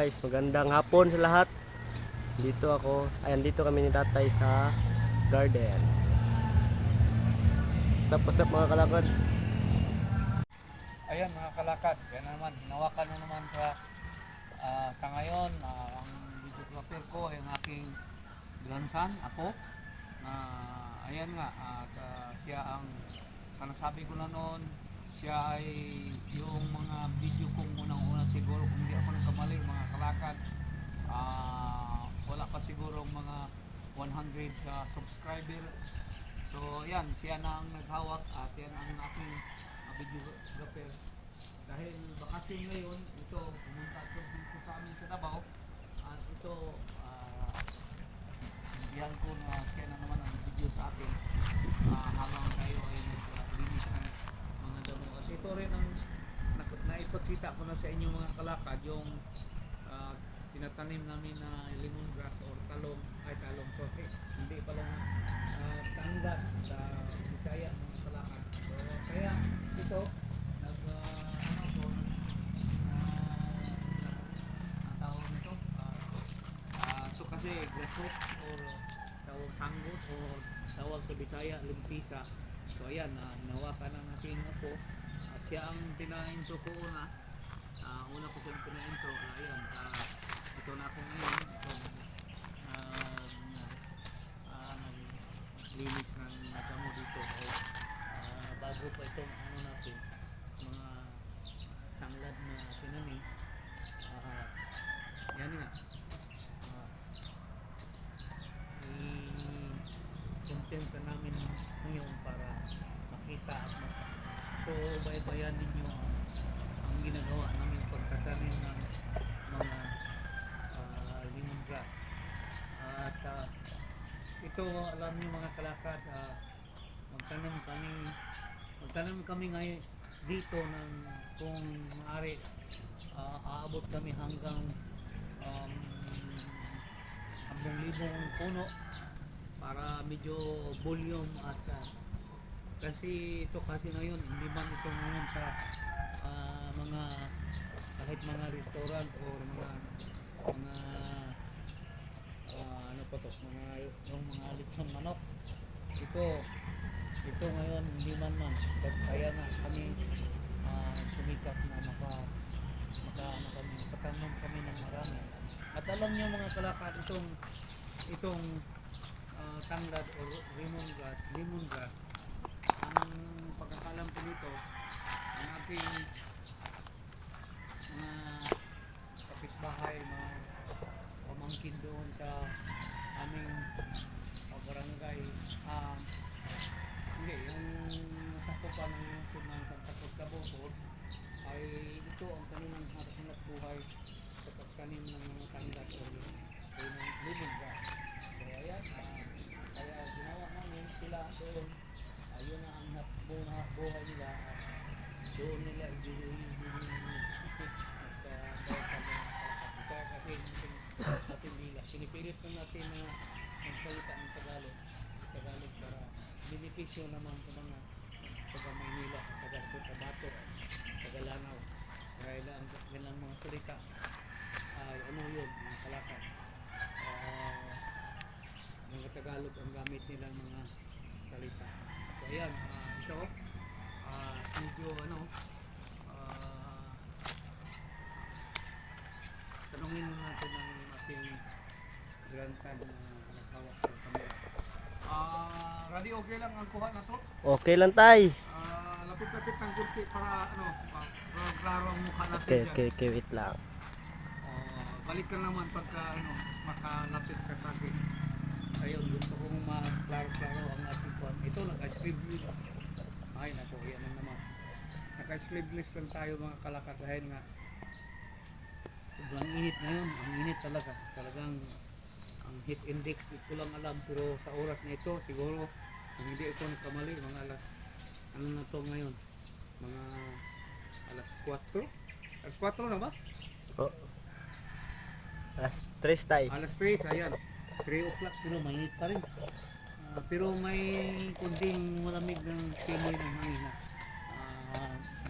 guys, magandang hapon sa lahat. Dito ako, ayan dito kami ni tatay sa garden. Sap-sap mga kalakad. Ayan mga kalakad, yan naman, hinawakan na naman sa ngayon, ang videographer ko ay ang aking grandson, ako. Ayan nga, at siya ang, sa nasabi ko na noon, siya ay yung mga video kong unang-una siguro, kung hindi ako nagkamali mga kalakad, wala pa siguro mga 100 subscriber. So yan, siya na ang naghawak at yan ang aking videographer. Dahil bakasyon ngayon, ito pumunta dito sa amin sa Davao. At ito, bigyan ko na siya na naman ang video sa akin habang tayo ay naglinis ng mga damo. At ito rin ang naipakita ko na sa inyo mga kalakad, yung tinatanim namin na lemongrass or talong, sorry, hindi pala tanggad sa Bisaya mga kalakad. So kaya ito ang tawag nito ito kasi grasok or tawag sanggot o tawag sa Bisaya limpisa. So ayan, hinawakan na natin ako at siya ang pina-intro ko una ko siyang pina-intro. Ayan, ito na ako ngayon, naglinis ng damo dito. Bago pa itong ano natin, mga tanglad na tinanim. Yan nga, i-contenta namin ngayon para makita at so baybayan ninyo ang ginagawa namin pagtatanim ng mga lemongrass. At ito, alam niyo mga kalakad, magtanim kami ngayon dito ng kung maaari aabot kami hanggang 10,000 puno para medyo volume at kasi ito kasi ngayon hindi man ito ngayon sa mga kahit mga restaurant o mga ano pa to, yung mga lechon manok. Ito ngayon hindi man kaya na kami sumikap na makatanom kami ng marami. At alam niyo mga kalakad, itong tanglad o lemongrass, ang pagkakalam ko nito, ang ating mga kapitbahay, mga pamangkin doon sa aming barangay, hindi, yung nasakupan ng lungsod ng Santacruz Cabosod, ay ito ang kanilang hanap buhay sa pagtanim ng mga tanglad o lemongrass. So ayan, kaya ginawa namin sila doon, ayun na ang buhay nila, doon nila kasi pinipilit na natin na magsalita ng Tagalog para benepisyo naman sa mga taga-Maynila, taga-Cotabato, taga-Lanao. Dahil ang kanilang mga salita ay ano yun, mga kalakad, mga Tagalog ang gamit nilang mga salita. So ayan, ito medyo tanungin natin ang ating grandson na naghawak sa camera. Radio, okay lang ang kuha na to? Okay lang tay. Lapit-lapit ng kunti para klaro ang mukha natin dyan. Okay, wait lang. Balik ka naman pagka makalapit ka sa akin. Ayun, gusto kong maklaro ang ating kuha. Ito, naka-sleeveless. Ay, naku, yan lang naman. Naka-sleeveless lang tayo mga kalakad dahil nga sobrang init ngayon. Ang init talaga. Talagang ang heat index, hindi ko lang alam, pero sa oras na ito siguro kung hindi ito nagkamali, mga alas ano na to ngayon, mga alas 4 na ba? Oh. Alas 3 tay. Alas 3, ayan, 3 o'clock, pero mainit pa rin. Pero may kunting malamig ng simoy ng hangin na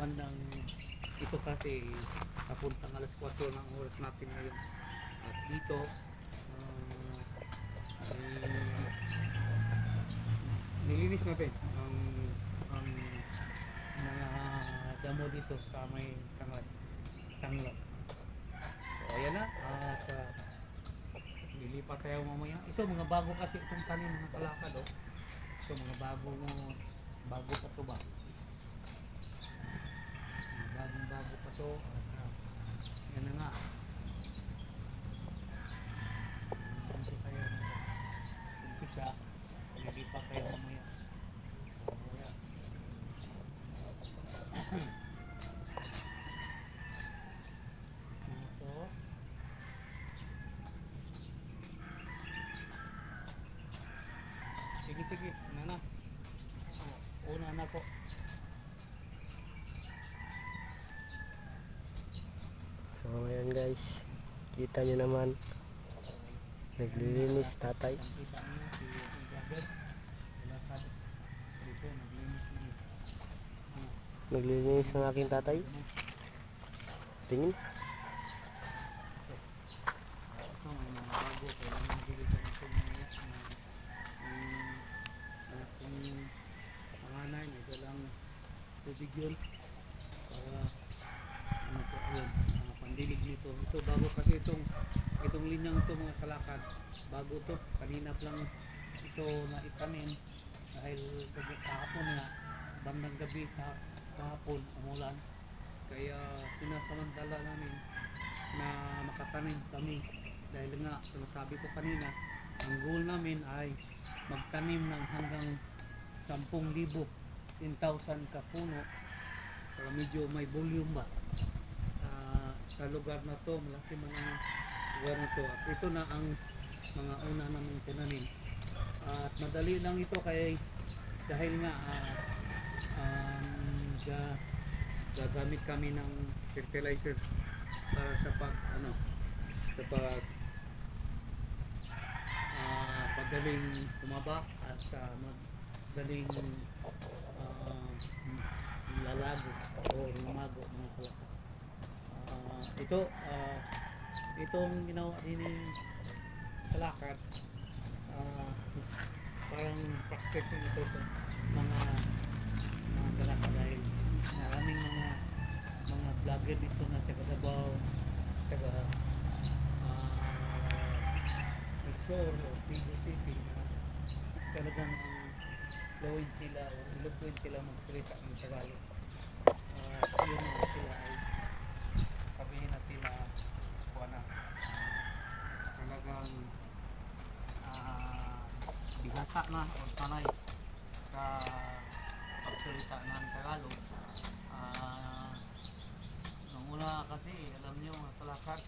bandang ito kasi napuntang alas 4 ng oras natin ngayon. At dito, nilinis natin ang mga damo dito sa may tanglad. So ayan na, at lilipat tayo mamaya. Ito mga bago kasi itong tanim mga kalakad, oh. Ito mga bago pa to ba? Mga bago pa to. Yan na nga. Dito tayo umpisa. Lilipat tayo mamaya. Ito. Sige, una na. Una na po. So ngayon guys, kita nyo naman, naglilinis tatay. Kita niyo si Jagger. Lakad. Dito, naglinis na. Naglilinis ang aking tatay. Tingin. Ito, may mga bago. Kailangan bili ka nito mga ating panganay. May dalang tubig yun. Para ano po yun, pandilig nito. Ito bago kasi itong linyang ito mga kalakad. Bago to. Kanina pa lang ito na itanim. Dahil kahapon nga, bandang gabi sa kahapon, umulan. Kaya sinasamantala namin na makatanim kami. Dahil nga, sinasabi ko kanina, ang goal namin ay magtanim ng hanggang 10,000, 10,000 ka puno para medyo may volume ba. Sa lugar na to, malaki mga lugar na to. At ito na ang mga una namin tinanim. At madali lang ito dahil nga gagamit kami ng fertilizer para sa pagdaling tumaba at madaling lalago o lumago mga kalakad. Itong ginawa din ng kalakad, parang practice ito sa mga kalakad dahil maraming mga vlogger dito na taga Davao, taga Luzon o Pido City na talagang fluent sila o eloquent sila magsalita ng Tagalog. Yun nga sila ay sabihin natin na talagang bihasa na o sanay sa pagsalita ng Tagalog. Nung una kasi alam nyo mga kalakad,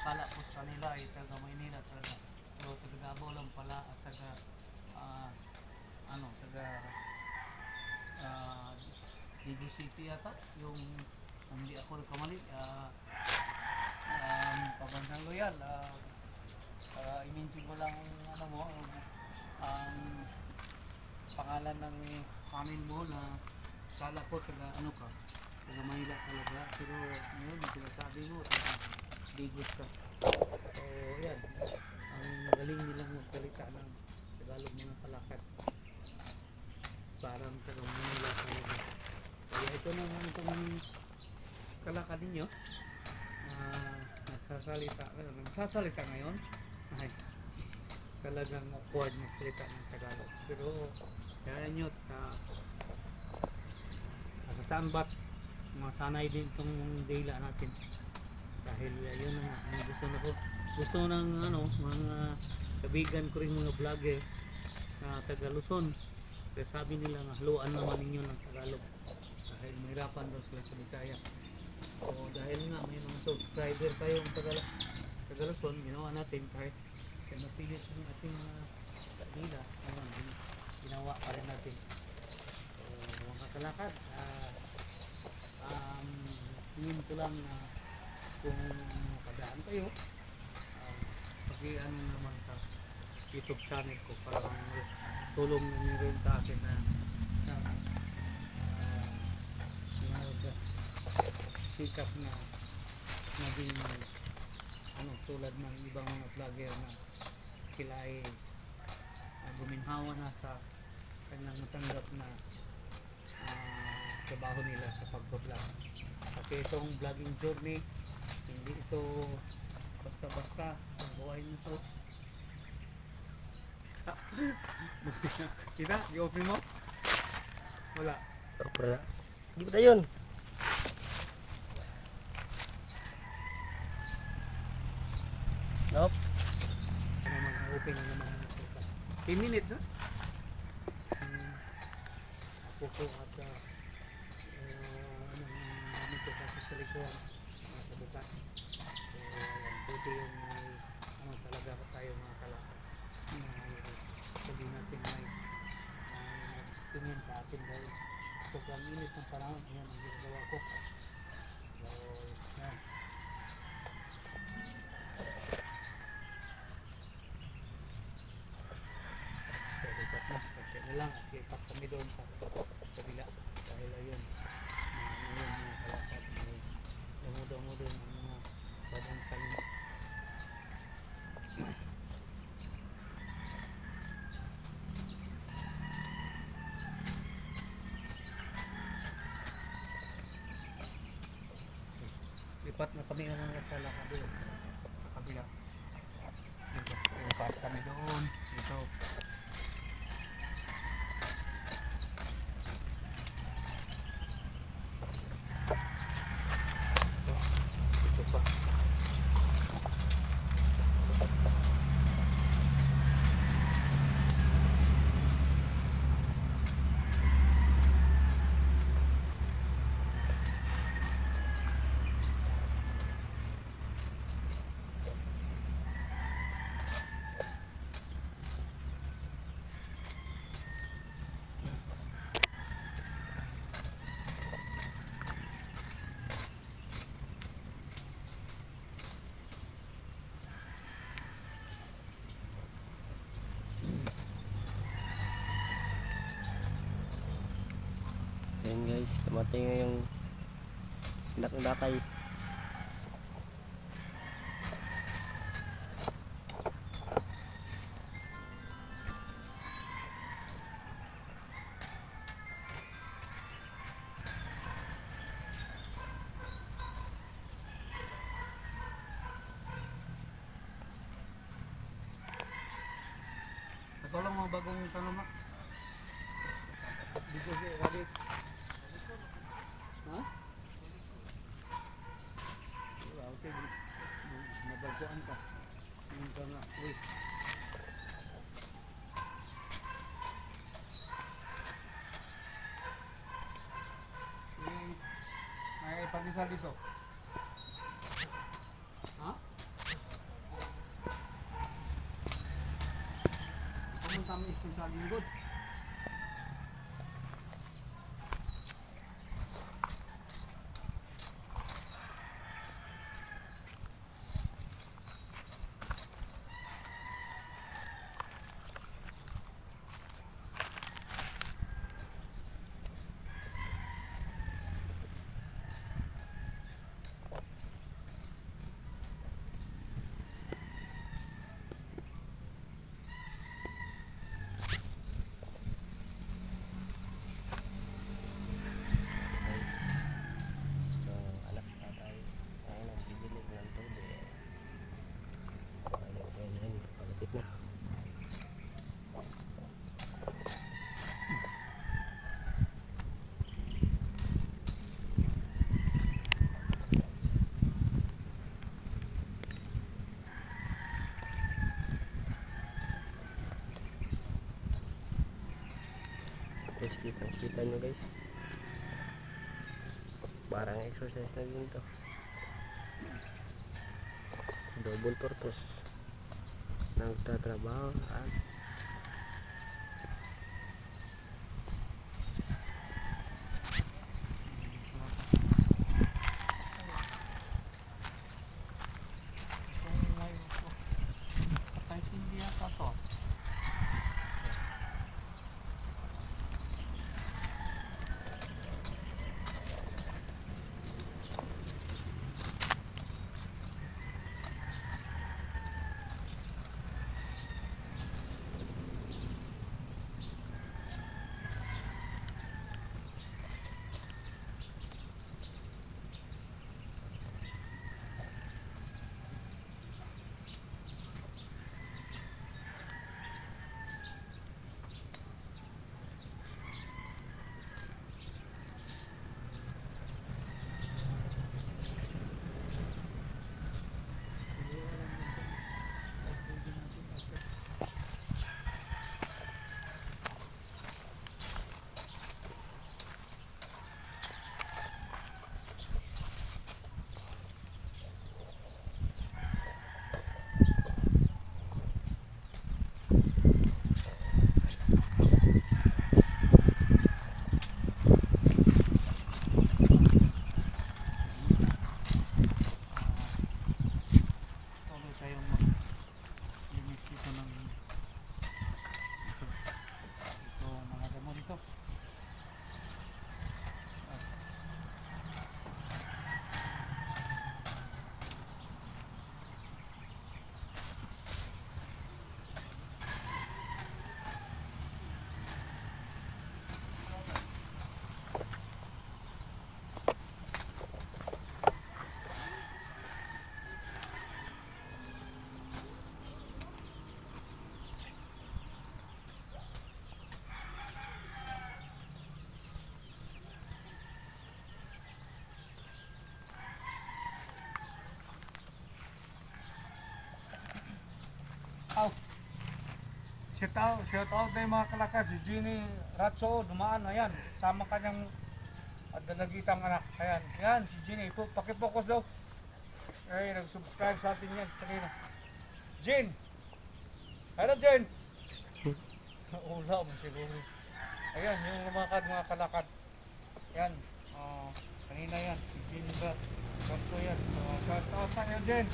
akala ko sa kanila ay taga Maynila talaga, pero taga Davao lang pala at taga Lido City yata yung hindi ako nagkamali, Pabandang Loyal. I-mention ko lang ang pangalan ng amin mo na kala ko taga Manila talaga, pero ngayon sinasabi mo Digos ka. So yan, ang galing nilang magsalita ng Tagalog mga kalakad, parang taga Manila talaga. Kaya ito naman itong kalakad ninyo nagsasalita ngayon ay talagang awkward magsalita ng Tagalog, pero kaya nyo masasambat, masanay din itong dila natin dahil yun na nga gusto ng mga kabigan ko rin mga vlogger na taga Luzon, kaya sabi nila nga haluan naman ninyo ng Tagalog dahil mahirapan daw sila sa Bisaya. So dahil nga may mga subscriber tayong taga Luzon, ginawa natin kahit napilit yung ating mga dila, ginawa pa rin natin. So mga kalakad, tingin ko lang na kung makadaan kayo, pag-iano naman sa YouTube channel ko para tulong nyo rin sa akin na sikat na naging tulad ng ibang mga vlogger na sila ay guminhawa na sa kanilang matanggap na trabaho nila sa pagbablog. Kasi itong vlogging journey, hindi ito basta-basta ang buhay nito. Kita, i-open mo? Wala. Opera. Di ba yun? Nope. Ano naman, open na naman. 10 minutes, ha? Ako po at dito kasi sa likuan, sa bukas. So, buti yung talaga tayo mga kalakad. Sabi natin may tingin sa atin dahil sobrang init ng panahon. Ayan ang ginagawa ko. So, yan. So, lipat na. Kasi na lang at lipat kami doon sa kabila. Dahil ayun, ngayon mga kalakad, may dumudo-mudo ng mga badang talim. Lipat na kami ng mga kalakad doon sa kabila. Dito, lipat kami doon. Dito. Dito pa. Ayan guys, tumating na yung anak ng tatay. Natulong mo bagong tanong na. Dito si Radit. Ha? Wala, okay. Mabaguan ka. Yung ka nga. Uy. May pag-isa dito. Ha? Pumunta kami sa lingkod. So, anak ng tatay. Ayun, nagbibili ng tubig. Ayun, palapit na. Guys, kita nyo guys, parang exercise na din to, double purpose, nagtatrabaho at shout out na yung mga kalakad. Si Ginny Ratso, dumaan, ayan. Sama kanyang dalagitang anak. Ayan, yan, si Ginny. Pakipokus daw. Ay, nag-subscribe sa atin yan. Kanina. Jin! Hello, Jin! Ula mo siguro. Ayan, yung lumakad, mga kalakad. Yan. Kanina yan. Si Jin Ratso yan. Shout out na yun, Jin.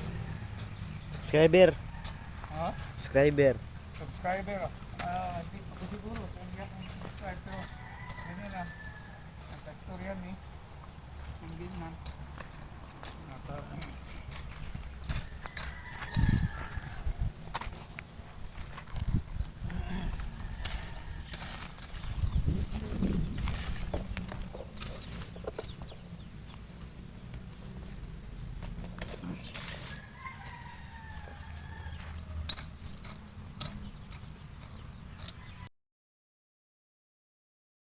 Subscriber. Ha? Subscriber. Subscriber. Hindi ko siguro kung hindi akong subscribe pero ganyan lang. Nag-factor yan eh. Hindi man.